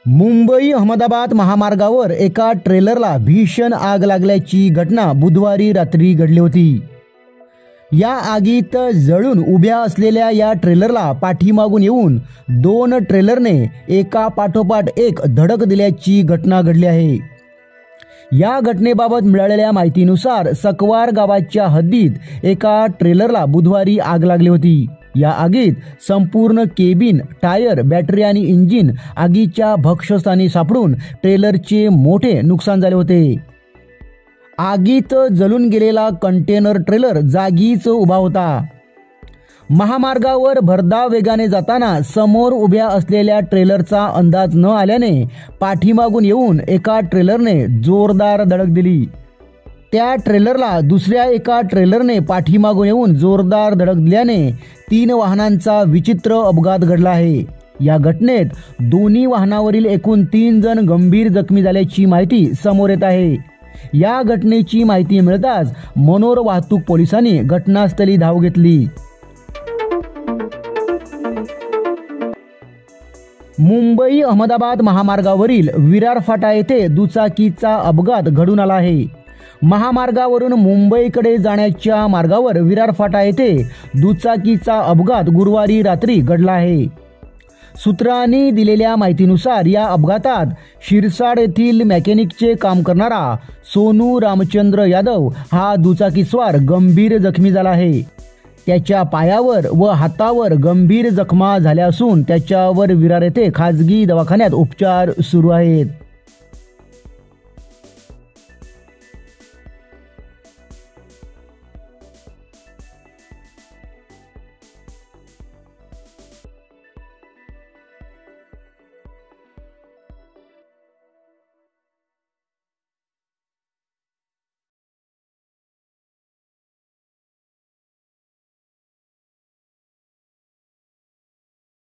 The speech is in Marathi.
मुंबई अहमदाबाद महामार्गावर एका ट्रेलरला भीषण आग लागल्याची घटना बुधवारी रात्री घडली होती। या आगीत जळून उभ्या असलेल्या या ट्रेलरला पाठीमागून येऊन दोन ट्रेलरने एका पाठोपाठ एक धडक दिल्याची घटना घडली आहे। या घटनेबाबत मिळालेल्या माहितीनुसार सकवार गावाच्या हद्दीत एका ट्रेलरला बुधवारी आग लागली होती। या आगीत संपूर्ण केबिन, टायर, बॅटरी आणि इंजिन आगीच्या भक्ष्यस्थानी सापडून ट्रेलरचे मोठे नुकसान झाले होते। आगीत जळून गेलेला कंटेनर ट्रेलर जागीच उभा होता। महामार्गावर भरधाव वेगाने जाताना समोर उभ्या असलेल्या ट्रेलरचा अंदाज न आल्याने पाठीमागून येऊन एका ट्रेलरने जोरदार धडक दिली। त्या ट्रेलरला दुसऱ्या एका ट्रेलरने पाठीमागून येऊन जोरदार धडक दिल्याने 3 वाहनांचा विचित्र अपघात घडला आहे। या घटनेत दोन्ही वाहनावरील एकूण 3 जण गंभीर जखमी झाल्याची माहिती समोर येत आहे। या घटनेची माहिती मिळताच मनोर वाहतूक पोलिसांनी घटनास्थळी धाव घेतली। मुंबई अहमदाबाद महामार्गावरील विरार फाटा येथे दुचाकीचा अपघात घडून आला आहे। महामार्गावरून मुंबईकडे जाण्याच्या मार्गावर विरार फाटा येथे दुचाकीचा अपघात गुरुवारी रात्री घडला आहे। सूत्रांनी दिलेल्या माहितीनुसार या अपघातात शिरसाड येथील मेकॅनिकचे काम करणारा सोनू रामचंद्र यादव हा दुचाकीस्वार गंभीर जखमी झाला आहे। त्याच्या पायावर व हातावर गंभीर जखमा झाल्या असून त्याच्यावर विरार येथे खाजगी दवाखान्यात उपचार सुरू आहेत।